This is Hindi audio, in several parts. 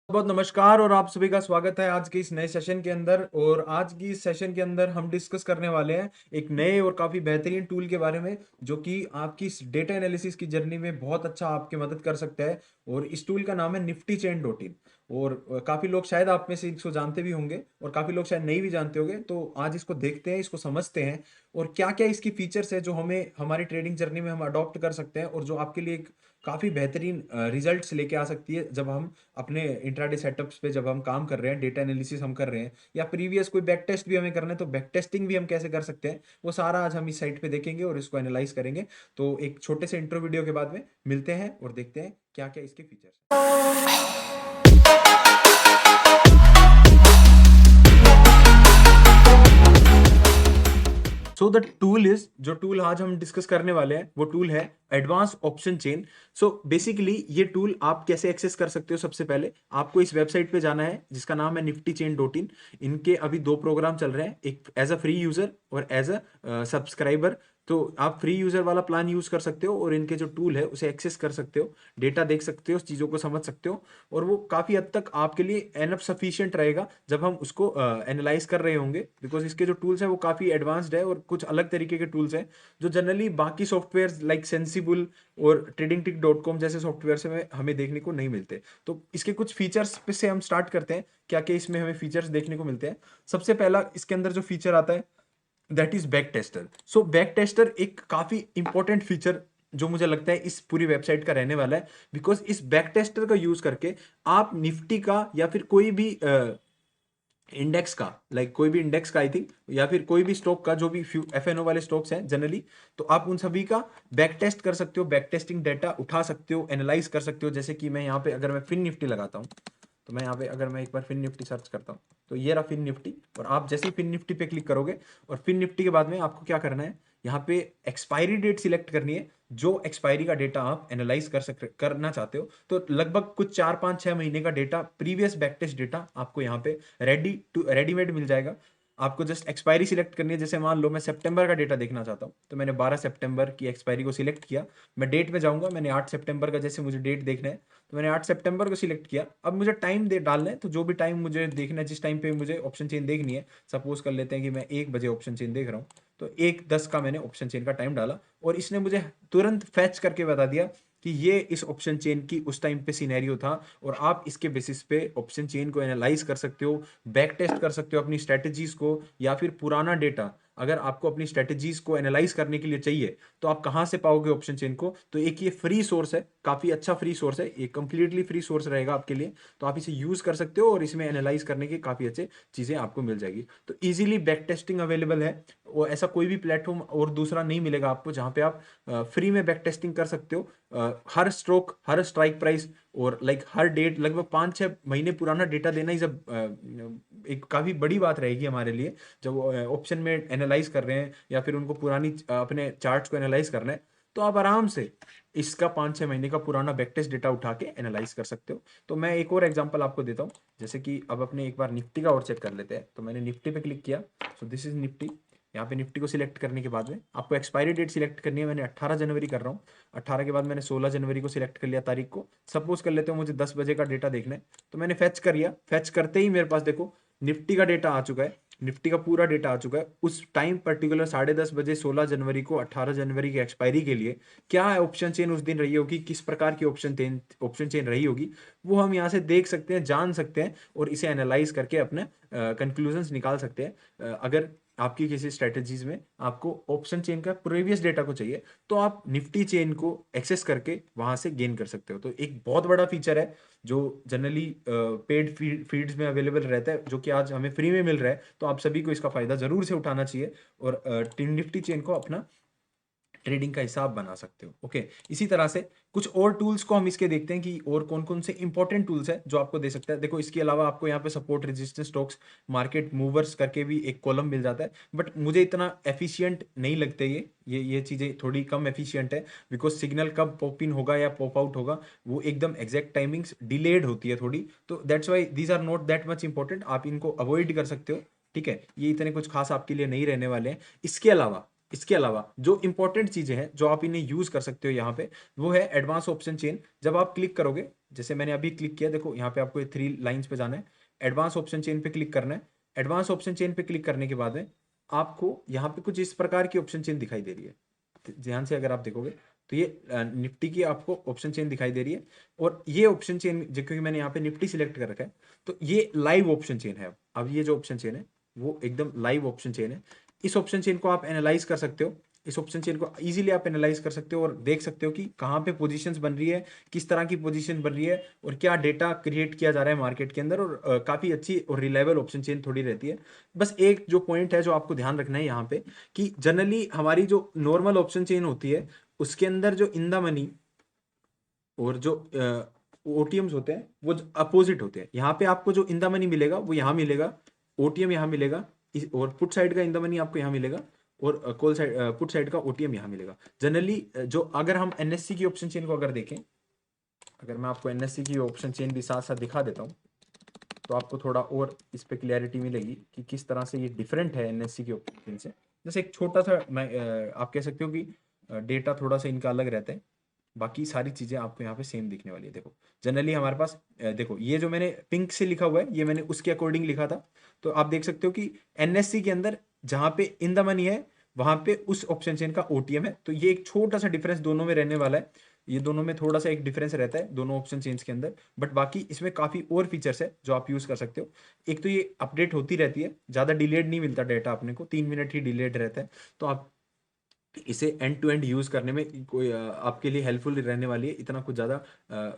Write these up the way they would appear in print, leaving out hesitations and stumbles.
बहुत नमस्कार और आप सभी का स्वागत है आज के इस नए सेशन के अंदर। और आज की इस सेशन के अंदर हम डिस्कस करने वाले हैं एक नए और काफ़ी बेहतरीन टूल के बारे में, जो कि आपकी इस डेटा एनालिसिस की जर्नी में बहुत अच्छा आपकी मदद कर सकता है। और इस टूल का नाम है निफ्टी चेन डॉट इन। और काफ़ी लोग शायद आप में से इसको जानते भी होंगे और काफ़ी लोग शायद नहीं भी जानते होंगे। तो आज इसको देखते हैं, इसको समझते हैं और क्या क्या इसकी फीचर्स है जो हमें हमारी ट्रेडिंग जर्नी में हम अडॉप्ट कर सकते हैं और जो आपके लिए एक काफ़ी बेहतरीन रिजल्ट्स लेके आ सकती है जब हम अपने इंट्राडे सेटअप्स पे जब हम काम कर रहे हैं, डेटा एनालिसिस हम कर रहे हैं या प्रीवियस कोई बैक टेस्ट भी हमें करना है तो बैक टेस्टिंग भी हम कैसे कर सकते हैं, वो सारा आज हम इस साइट पे देखेंगे और इसको एनालाइज करेंगे। तो एक छोटे से इंट्रो वीडियो के बाद में मिलते हैं और देखते हैं क्या क्या इसके features. So the tool is, जो टूल आज हम डिस्कस करने वाले हैं वो टूल है advance option chain. So basically ये टूल आप कैसे एक्सेस कर सकते हो, सबसे पहले आपको इस वेबसाइट पे जाना है जिसका नाम है निफ्टी चेन डॉट इन। इनके अभी दो प्रोग्राम चल रहे हैं, एक एज अ फ्री यूजर और एज अ सब्सक्राइबर। तो आप फ्री यूजर वाला प्लान यूज कर सकते हो और इनके जो टूल है उसे एक्सेस कर सकते हो, डेटा देख सकते हो, चीज़ों को समझ सकते हो। और वो काफ़ी हद तक आपके लिए एनफ सफिशिएंट रहेगा जब हम उसको एनालाइज कर रहे होंगे, बिकॉज इसके जो टूल्स हैं वो काफ़ी एडवांस्ड है और कुछ अलग तरीके के टूल्स हैं जो जनरली बाकी सॉफ्टवेयर लाइक सेंसिबल और ट्रेडिंग टिक डॉट कॉम जैसे सॉफ्टवेयर से हमें देखने को नहीं मिलते। तो इसके कुछ फीचर्स पे से हम स्टार्ट करते हैं, क्या क्या इसमें हमें फीचर्स देखने को मिलते हैं। सबसे पहला इसके अंदर जो फीचर आता है that is back tester. So back tester एक काफी इंपॉर्टेंट फीचर जो मुझे लगता है इस पूरी वेबसाइट का रहने वाला है, बिकॉज इस बैक टेस्टर का यूज करके आप निफ्टी का या फिर कोई भी इंडेक्स का, कोई भी इंडेक्स का आई थिंक, या फिर कोई भी स्टॉक का जो भी एफएनओ वाले स्टॉक्स हैं जनरली, तो आप उन सभी का बैक टेस्ट कर सकते हो, बैक टेस्टिंग डेटा उठा सकते हो, एनालाइज कर सकते हो। जैसे कि मैं यहाँ पे अगर मैं फिन निफ्टी लगाता हूँ, तो मैं यहाँ पे अगर मैं एक बार फिन निफ्टी सर्च करता हूँ तो ये रहा फिन निफ्टी। और आप जैसे ही फिन निफ्टी पे क्लिक करोगे और फिन निफ्टी के बाद में आपको क्या करना है, यहाँ पे एक्सपायरी डेट सिलेक्ट करनी है, जो एक्सपायरी का डेटा आप एनालाइज करना चाहते हो। तो लगभग कुछ 4 5 6 महीने का data, previous back test data आपको यहाँ पे रेडीमेड मिल जाएगा। आपको जस्ट एक्सपायरी सिलेक्ट करनी है। जैसे मान लो मैं सितंबर का डेटा देखना चाहता हूँ, तो मैंने 12 सितंबर की एक्सपायरी को सिलेक्ट किया। मैं डेट में जाऊंगा, मैंने 8 सितंबर का जैसे मुझे डेट देखना है तो मैंने 8 सितंबर को सिलेक्ट किया। अब मुझे टाइम दे डालना है, तो जो भी टाइम मुझे देखना है, जिस टाइम पे मुझे ऑप्शन चेन देखनी है, सपोज कर लेते हैं कि मैं 1 बजे ऑप्शन चेन देख रहा हूँ, तो 1:10 का मैंने ऑप्शन चेन का टाइम डाला और इसने मुझे तुरंत फैच करके बता दिया कि ये इस ऑप्शन चेन की उस टाइम पे सिनेरियो था। और आप इसके बेसिस पे ऑप्शन चेन को एनालाइज कर सकते हो, बैक टेस्ट कर सकते हो अपनी स्ट्रेटेजीज को, या फिर पुराना डेटा अगर आपको अपनी स्ट्रेटेजीज को एनालाइज करने के लिए चाहिए तो आप कहाँ से पाओगे ऑप्शन चेन को। तो एक ये फ्री सोर्स है, काफ़ी अच्छा फ्री सोर्स है, ये कंप्लीटली फ्री सोर्स रहेगा आपके लिए। तो आप इसे यूज़ कर सकते हो और इसमें एनालाइज करने की काफ़ी अच्छे चीज़ें आपको मिल जाएगी। तो इजीली बैक टेस्टिंग अवेलेबल है, वो ऐसा कोई भी प्लेटफॉर्म और दूसरा नहीं मिलेगा आपको जहाँ पे आप फ्री में बैक टेस्टिंग कर सकते हो। हर स्ट्रोक, हर स्ट्राइक प्राइस और हर डेट, लगभग 5 6 महीने पुराना डेटा देना ही जब एक काफ़ी बड़ी बात रहेगी हमारे लिए, जब ऑप्शन में एनालाइज कर रहे हैं या फिर उनको पुरानी अपने चार्ट्स को एनालाइज करना है, तो आप आराम से इसका 5 6 महीने का पुराना बैक टेस्ट डेटा उठा के एनालाइज कर सकते हो। तो मैं एक और एग्जांपल आपको देता हूँ, जैसे कि अब अपने एक बार निफ्टी का और चेक कर लेते हैं। तो मैंने निफ्टी पे क्लिक किया, सो दिस इज निफ्टी। यहाँ पे निफ्टी को सिलेक्ट करने के बाद में आपको एक्सपायरी डेट सिलेक्ट करनी है। मैंने 18 जनवरी कर रहा हूँ, 18 के बाद मैंने 16 जनवरी को सिलेक्ट कर लिया तारीख को। सपोज कर लेते हो मुझे 10 बजे का डेटा देखना है, तो मैंने फैच कर लिया। फैच करते ही मेरे पास देखो निफ्टी का डेटा आ चुका है, निफ्टी का पूरा डेटा आ चुका है। उस टाइम पर्टिकुलर 10:30 बजे 16 जनवरी को 18 जनवरी की एक्सपायरी के लिए क्या ऑप्शन चेन उस दिन रही होगी, किस प्रकार की ऑप्शन चेन रही होगी, वो हम यहाँ से देख सकते हैं, जान सकते हैं और इसे एनालाइज करके अपने कंक्लूजन्स निकाल सकते हैं। अगर आपकी किसी स्ट्रेटजीज में आपको ऑप्शन चेन का प्रीवियस डेटा को चाहिए, तो आप निफ्टी चेन को एक्सेस करके वहां से गेन कर सकते हो। तो एक बहुत बड़ा फीचर है जो जनरली पेड फीड्स में अवेलेबल रहता है, जो कि आज हमें फ्री में मिल रहा है। तो आप सभी को इसका फायदा जरूर से उठाना चाहिए और निफ्टी चेन को अपना ट्रेडिंग का हिसाब बना सकते हो। ओके, इसी तरह से कुछ और टूल्स को हम इसके देखते हैं कि और कौन कौन से इंपॉर्टेंट टूल्स है जो आपको दे सकता है। देखो, इसके अलावा आपको यहाँ पे support, resistance, stocks, market movers करके भी एक कॉलम मिल जाता है, बट मुझे इतना एफिशिएंट नहीं लगते ये चीज़ें थोड़ी कम एफिशिएंट है, बिकॉज सिग्नल कब पॉप इन होगा या पॉप आउट होगा वो एकदम एग्जैक्ट टाइमिंग्स डिलेड होती है थोड़ी। तो that's why these are not that much important, आप इनको अवॉइड कर सकते हो। ठीक है, ये इतने कुछ खास आपके लिए नहीं रहने वाले हैं। इसके अलावा इसके अलावा जो इंपॉर्टेंट चीजें हैं जो आप इन्हें यूज कर सकते हो यहाँ पे, वो है एडवांस ऑप्शन चेन। जब आप क्लिक करोगे, जैसे मैंने अभी क्लिक किया, देखो यहाँ पे आपको ये 3 लाइंस पे जाना है, एडवांस ऑप्शन चेन पे क्लिक करना है। एडवांस ऑप्शन चेन पे क्लिक करने के बाद में आपको यहाँ पे कुछ इस प्रकार की ऑप्शन चेन दिखाई दे रही है। ध्यान से अगर आप देखोगे तो ये निफ्टी की आपको ऑप्शन चेन दिखाई दे रही है, और ये ऑप्शन चेन क्योंकि मैंने यहाँ पे निफ्टी सिलेक्ट कर रखा है तो ये लाइव ऑप्शन चेन है। अब ये जो ऑप्शन चेन है वो एकदम लाइव ऑप्शन चेन है। इस ऑप्शन चेन को आप एनालाइज कर सकते हो, इस ऑप्शन चेन को इजीली आप एनालाइज कर सकते हो और देख सकते हो कि कहाँ पे पोजीशंस बन रही है, किस तरह की पोजीशन बन रही है, और क्या डेटा क्रिएट किया जा रहा है मार्केट के अंदर। और काफी अच्छी और रिलायबल ऑप्शन चेन थोड़ी रहती है। बस एक जो पॉइंट है जो आपको ध्यान रखना है यहाँ पे, कि जनरली हमारी जो नॉर्मल ऑप्शन चेन होती है उसके अंदर जो इन द मनी और जो ओटीएम्स होते हैं वो अपोजिट होते हैं। यहाँ पे आपको जो इन द मनी मिलेगा वो यहाँ मिलेगा, ओटीएम यहाँ मिलेगा, और पुट साइड का इन द मनी आपको यहाँ मिलेगा, और कॉल साइड पुट साइड का ओटीएम यहाँ मिलेगा। जनरली जो अगर हम एनएससी की ऑप्शन चेन को अगर देखें, अगर मैं आपको एनएससी की ऑप्शन चेन भी साथ साथ दिखा देता हूँ तो आपको थोड़ा और इस पे क्लियरिटी मिलेगी कि किस तरह से ये डिफरेंट है एनएससी की ऑप्शन चेन से। जैसे एक छोटा सा मैं आप कह सकते हो कि डेटा थोड़ा सा इनका अलग रहता है, बाकी सारी चीजें आपको यहाँ पे सेम दिखने वाली है। देखो जनरली हमारे पास देखो ये जो मैंने पिंक से लिखा हुआ है ये मैंने उसके अकॉर्डिंग लिखा था। तो आप देख सकते हो कि एनएससी के अंदर जहां पे इन द मनी है वहां पे उस ऑप्शन चेन का ओटीएम है। तो ये एक छोटा सा डिफरेंस दोनों में रहने वाला है, ये दोनों में थोड़ा सा एक डिफरेंस रहता है दोनों ऑप्शन चेंज के अंदर। बट बाकी इसमें काफी और फीचर्स है जो आप यूज कर सकते हो। एक तो ये अपडेट होती रहती है, ज्यादा डिलेड नहीं मिलता डेटा, अपने को 3 मिनट ही डिलेड रहता है। तो आप इसे एंड टू एंड यूज करने में कोई आपके लिए हेल्पफुल रहने वाली है। इतना कुछ ज़्यादा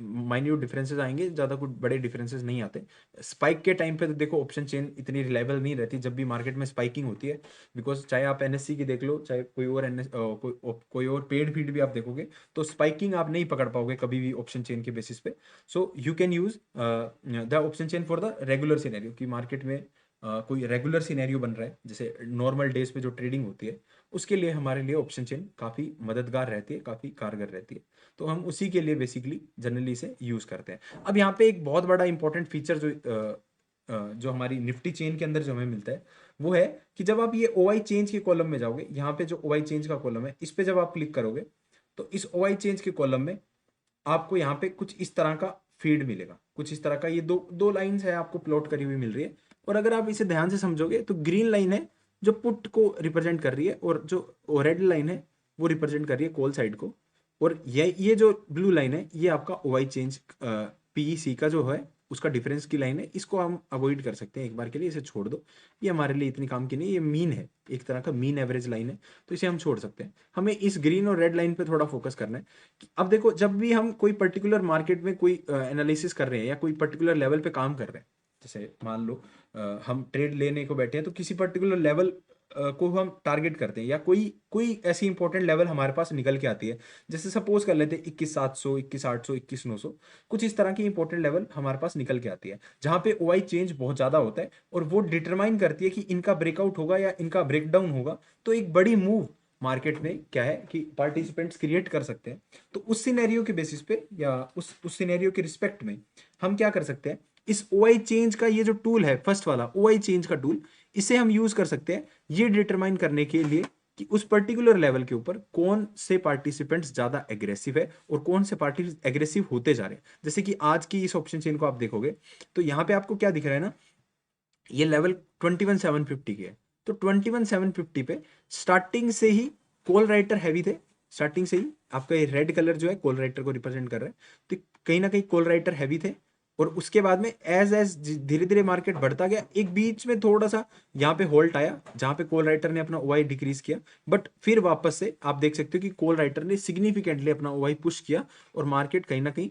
माइन्यूट डिफरेंसेस आएंगे, ज़्यादा कुछ बड़े डिफरेंसेस नहीं आते। स्पाइक के टाइम पे तो देखो ऑप्शन चेन इतनी रिलायबल नहीं रहती जब भी मार्केट में स्पाइकिंग होती है, बिकॉज चाहे आप एनएससी की देख लो, चाहे कोई और कोई और पेड फीड भी आप देखोगे तो स्पाइकिंग आप नहीं पकड़ पाओगे कभी भी ऑप्शन चेन के बेसिस पे। So you can use the option chain for the regular scenario, कि मार्केट में कोई रेगुलर सिनेरियो बन रहा है जैसे नॉर्मल डेज पे जो ट्रेडिंग होती है, उसके लिए हमारे लिए ऑप्शन चेन काफ़ी मददगार रहती है, काफ़ी कारगर रहती है। तो हम उसी के लिए बेसिकली जनरली इसे यूज़ करते हैं। अब यहाँ पे एक बहुत बड़ा इंपॉर्टेंट फीचर जो हमारी निफ्टी चेन के अंदर जो हमें मिलता है वो है कि जब आप ये ओआई चेंज के कॉलम में जाओगे, यहाँ पे जो ओआई चेंज का कॉलम है इस पे जब आप क्लिक करोगे तो इस ओआई चेंज के कॉलम में आपको यहाँ पे कुछ इस तरह का फीड मिलेगा, कुछ इस तरह का। ये दो दो लाइंस है आपको प्लॉट करी हुई मिल रही है, और अगर आप इसे ध्यान से समझोगे तो ग्रीन लाइन है जो पुट को रिप्रेजेंट कर रही है, और जो रेड लाइन है वो रिप्रेजेंट कर रही है कॉल साइड को, और ये जो ब्लू लाइन है ये आपका ओआई चेंज पीईसी का जो है उसका डिफरेंस की लाइन है। इसको हम अवॉइड कर सकते हैं एक बार के लिए, इसे छोड़ दो, ये हमारे लिए इतनी काम की नहीं। ये मीन है, एक तरह का मीन एवरेज लाइन है, तो इसे हम छोड़ सकते हैं। हमें इस ग्रीन और रेड लाइन पे थोड़ा फोकस करना है। अब देखो जब भी हम कोई पर्टिकुलर मार्केट में कोई एनालिसिस कर रहे हैं या कोई पर्टिकुलर लेवल पे काम कर रहे हैं, जैसे मान लो हम ट्रेड लेने को बैठे हैं तो किसी पर्टिकुलर लेवल को हम टारगेट करते हैं, या कोई कोई ऐसी इंपॉर्टेंट लेवल हमारे पास निकल के आती है। जैसे सपोज कर लेते हैं 21,700, 21,800, 21,900, कुछ इस तरह की इंपॉर्टेंट लेवल हमारे पास निकल के आती है जहां पे ओआई चेंज बहुत ज्यादा होता है, और वो डिटरमाइन करती है कि इनका ब्रेकआउट होगा या इनका ब्रेकडाउन होगा। तो एक बड़ी मूव मार्केट में क्या है कि पार्टिसिपेंट्स क्रिएट कर सकते हैं। तो उस सिनेरियो के बेसिस पे या उस सिनेरियो के रिस्पेक्ट में हम क्या कर सकते हैं, इस ओआई चेंज का ये जो टूल है फर्स्ट वाला ओआई चेंज का टूल, इसे हम यूज कर सकते हैं ये डिटरमाइन करने के लिए कि उस पर्टिकुलर लेवल के ऊपर कौन से पार्टिसिपेंट्स ज्यादा एग्रेसिव है और कौन से पार्टी एग्रेसिव होते जा रहे हैं। जैसे कि आज की इस ऑप्शन चेन को आप देखोगे तो यहाँ पे आपको क्या दिख रहा है ना, ये लेवल 21,750 के है। तो 21,750 पे स्टार्टिंग से ही कॉल राइटर हैवी थे, स्टार्टिंग से ही आपका ये रेड कलर जो है कॉल राइटर को रिप्रेजेंट कर रहा है, तो कहीं ना कहीं कॉल राइटर हैवी थे। और उसके बाद में एज एज धीरे धीरे मार्केट बढ़ता गया, एक बीच में थोड़ा सा यहाँ पे होल्ट आया जहां पे कॉल राइटर ने अपना ओआई डिक्रीज किया, बट फिर वापस से आप देख सकते हो कि कॉल राइटर ने सिग्निफिकेंटली अपना ओआई पुश किया, और मार्केट कहीं ना कहीं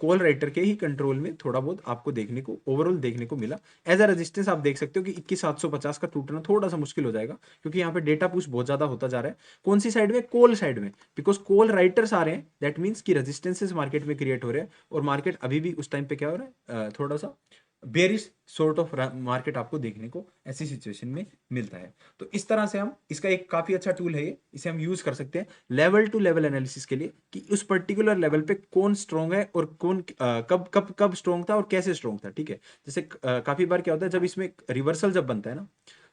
कॉल राइटर के ही कंट्रोल में थोड़ा बहुत आपको देखने को ओवरऑल देखने को मिला। एज अ रेजिस्टेंस आप देख सकते हो कि 21,750 का टूटना थोड़ा सा मुश्किल हो जाएगा, क्योंकि यहाँ पे डेटा पुश बहुत ज्यादा होता जा रहा है। कौन सी साइड में, कॉल साइड में, बिकॉज कॉल राइटर्स आ रहे हैं, दैट मीन्स कि रेजिस्टेंसेस मार्केट में क्रिएट हो रहे हैं, और मार्केट अभी भी उस टाइम पे क्या हो रहा है, थोड़ा सा बेरिश सॉर्ट ऑफ मार्केट आपको देखने को ऐसी सिचुएशन में मिलता है। तो इस तरह से हम इसका एक काफी अच्छा टूल है ये, इसे हम यूज कर सकते हैं लेवल टू लेवल एनालिसिस के लिए, कि उस पर्टिकुलर लेवल पे कौन स्ट्रॉन्ग है और कौन कब कब कब स्ट्रॉन्ग था और कैसे स्ट्रॉन्ग था। ठीक है, जैसे काफी बार क्या होता है जब इसमें रिवर्सल जब बनता है ना,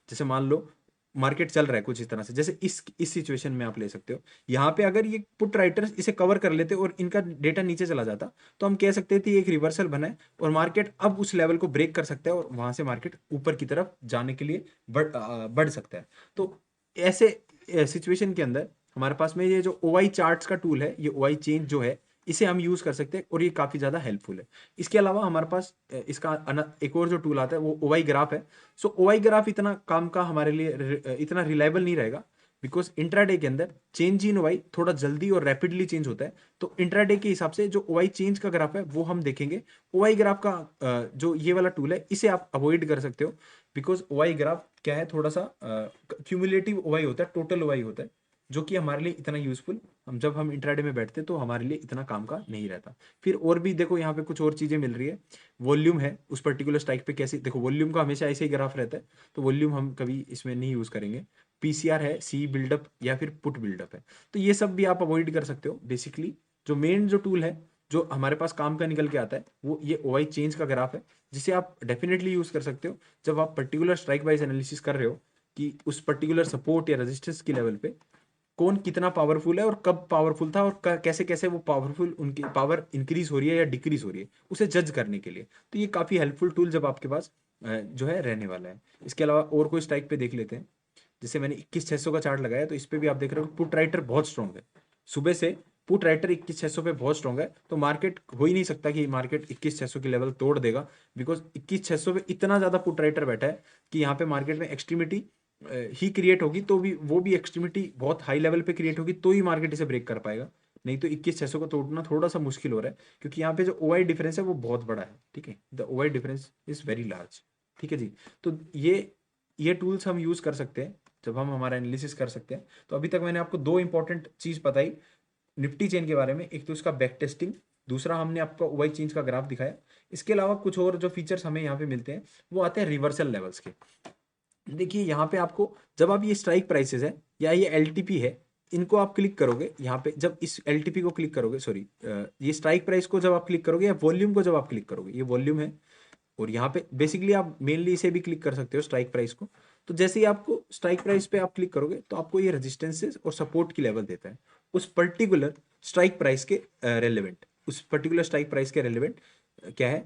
जैसे मान लो मार्केट चल रहा है कुछ इस तरह से, जैसे इस सिचुएशन में आप ले सकते हो। यहाँ पे अगर ये पुट राइटर्स इसे कवर कर लेते और इनका डेटा नीचे चला जाता, तो हम कह सकते थे एक रिवर्सल बना है और मार्केट अब उस लेवल को ब्रेक कर सकता है और वहां से मार्केट ऊपर की तरफ जाने के लिए बढ़ सकता है। तो ऐसे सिचुएशन के अंदर हमारे पास में ये जो OI चार्ट्स का टूल है, ये OI चेंज जो है, इसे हम यूज कर सकते हैं और ये काफी ज्यादा हेल्पफुल है। इसके अलावा हमारे पास इसका एक और जो टूल आता है वो OI ग्राफ है। सो OI ग्राफ इतना काम का हमारे लिए इतना रिलायबल नहीं रहेगा, बिकॉज इंट्राडे के अंदर चेंज इन OI थोड़ा जल्दी और रैपिडली चेंज होता है। तो इंट्राडे के हिसाब से जो OI चेंज का ग्राफ है वो हम देखेंगे। OI ग्राफ का जो ये वाला टूल है इसे आप अवॉइड कर सकते हो, बिकॉज OI ग्राफ क्या है, थोड़ा सा क्यूमुलेटिव OI होता है, टोटल OI होता है, जो कि हमारे लिए इतना यूजफुल, हम जब हम इंट्राडे में बैठते हैं तो हमारे लिए इतना काम का नहीं रहता। फिर और भी देखो यहाँ पे कुछ और चीजें मिल रही है। वॉल्यूम है उस पर्टिकुलर स्ट्राइक पे कैसे, देखो वॉल्यूम का हमेशा ऐसे ही ग्राफ रहता है, तो वॉल्यूम हम कभी इसमें नहीं यूज करेंगे। PCR है, सी बिल्डअप या फिर पुट बिल्डअप है, तो ये सब भी आप अवॉइड कर सकते हो। बेसिकली जो मेन जो टूल है जो हमारे पास काम का निकल के आता है वो ये OI चेंज का ग्राफ है, जिसे आप डेफिनेटली यूज कर सकते हो जब आप पर्टिकुलर स्ट्राइक वाइज एनालिसिस कर रहे हो कि उस पर्टिकुलर सपोर्ट या रेजिस्टेंस की लेवल पे कौन कितना पावरफुल है और कब पावरफुल था और कैसे कैसे वो पावरफुल, उनकी पावर इंक्रीज हो रही है या डिक्रीज हो रही है, उसे जज करने के लिए। तो ये काफी हेल्पफुल टूल जब आपके पास जो है रहने वाला है। इसके अलावा और कोई स्ट्राइक पे देख लेते हैं। जैसे मैंने 21,600 का चार्ट लगाया, तो इस पे भी आप देख रहे हो पुट राइटर बहुत स्ट्रॉन्ग है। सुबह से पुट राइटर 21,600 पे बहुत स्ट्रॉन्ग है, तो मार्केट हो ही नहीं सकता कि मार्केट 21,600 की लेवल तोड़ देगा, बिकॉज 21,600 पे इतना ज्यादा पुट राइटर बैठा है कि यहाँ पे मार्केट में एक्सट्रीमिटी ही क्रिएट होगी, तो भी वो भी एक्सट्रीमिटी बहुत हाई लेवल पे क्रिएट होगी तो ही मार्केट इसे ब्रेक कर पाएगा। नहीं तो 21,600 को तोड़ना थोड़ा सा मुश्किल हो रहा है, क्योंकि यहाँ पे जो OI डिफरेंस है वो बहुत बड़ा है। ठीक है, the OI difference is very large. ठीक है जी। तो ये टूल्स हम यूज कर सकते हैं जब हम हमारा एनालिसिस कर सकते हैं। तो अभी तक मैंने आपको दो इंपॉर्टेंट चीज बताई निफ्टी चेन के बारे में, एक तो इसका बैक टेस्टिंग, दूसरा हमने आपको OI चेंज का ग्राफ दिखाया। इसके अलावा कुछ और जो फीचर्स हमें यहाँ पे मिलते हैं वो आते हैं रिवर्सल लेवल्स के। देखिए यहाँ पे आपको जब आप ये स्ट्राइक प्राइसेस है या ये LTP है, इनको आप क्लिक करोगे यहाँ पे, जब इस LTP को क्लिक करोगे, सॉरी ये स्ट्राइक प्राइस को जब आप क्लिक करोगे या वॉल्यूम को जब आप क्लिक करोगे, ये वॉल्यूम है, और यहाँ पे बेसिकली आप मेनली इसे भी क्लिक कर सकते हो स्ट्राइक प्राइस को। तो जैसे ही आपको स्ट्राइक प्राइस पे आप क्लिक करोगे तो आपको ये रेजिस्टेंसेस और सपोर्ट की लेवल देता है उस पर्टिकुलर स्ट्राइक प्राइस के रेलेवेंट। उस पर्टिकुलर स्ट्राइक प्राइस के रेलेवेंट क्या है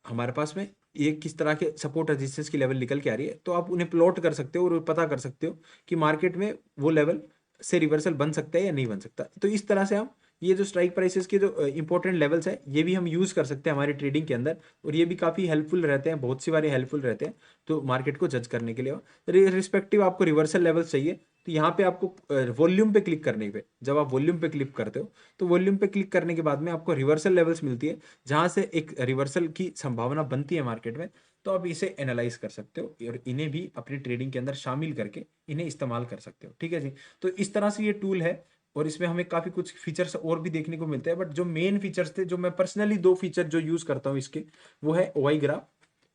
हमारे पास में, ये किस तरह के सपोर्ट रेजिस्टेंस की लेवल निकल के आ रही है, तो आप उन्हें प्लॉट कर सकते हो और पता कर सकते हो कि मार्केट में वो लेवल से रिवर्सल बन सकता है या नहीं बन सकता। तो इस तरह से हम ये जो स्ट्राइक प्राइसेस के जो इंपॉर्टेंट लेवल्स है ये भी हम यूज कर सकते हैं हमारी ट्रेडिंग के अंदर, और ये भी काफी हेल्पफुल रहते हैं, बहुत सी बार हेल्पफुल रहते हैं तो मार्केट को जज करने के लिए। रिस्पेक्टिव आपको रिवर्सल लेवल्स चाहिए तो यहाँ पे आपको वॉल्यूम पे क्लिक करने पे, जब आप वॉल्यूम पे क्लिक करते हो तो वॉल्यूम पे क्लिक करने के बाद में आपको रिवर्सल लेवल्स मिलती है, जहां से एक रिवर्सल की संभावना बनती है मार्केट में। तो आप इसे एनालाइज कर सकते हो और इन्हें भी अपनी ट्रेडिंग के अंदर शामिल करके इन्हें इस्तेमाल कर सकते हो। ठीक है जी। तो इस तरह से ये टूल है और इसमें हमें काफी कुछ फीचर्स और भी देखने को मिलते हैं, बट जो मेन फीचर्स थे, जो मैं पर्सनली दो फीचर जो यूज करता हूँ इसके, वो है OI ग्राफ।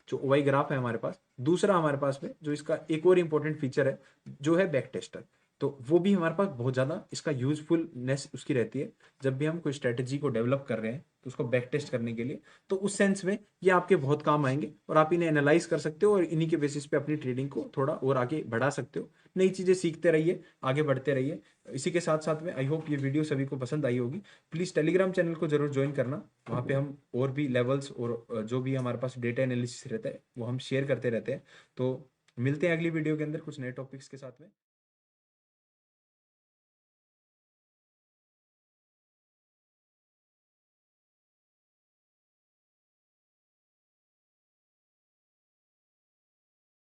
जो OI ग्राफ है हमारे पास, दूसरा हमारे पास में जो इसका एक और इंपॉर्टेंट फीचर है जो है बैक टेस्टर। तो वो भी हमारे पास बहुत ज़्यादा इसका यूजफुलनेस उसकी रहती है जब भी हम कोई स्ट्रेटेजी को डेवलप कर रहे हैं तो उसको बैक टेस्ट करने के लिए। तो उस सेंस में ये आपके बहुत काम आएंगे और आप इन्हें एनालाइज कर सकते हो और इन्हीं के बेसिस पे अपनी ट्रेडिंग को थोड़ा और आगे बढ़ा सकते हो। नई चीज़ें सीखते रहिए, आगे बढ़ते रहिए। इसी के साथ साथ में आई होप ये वीडियो सभी को पसंद आई होगी। प्लीज़ टेलीग्राम चैनल को जरूर ज्वाइन करना, वहाँ पे हम और भी लेवल्स और जो भी हमारे पास डेटा एनालिसिस रहता है वो हम शेयर करते रहते हैं। तो मिलते हैं अगली वीडियो के अंदर कुछ नए टॉपिक्स के साथ में।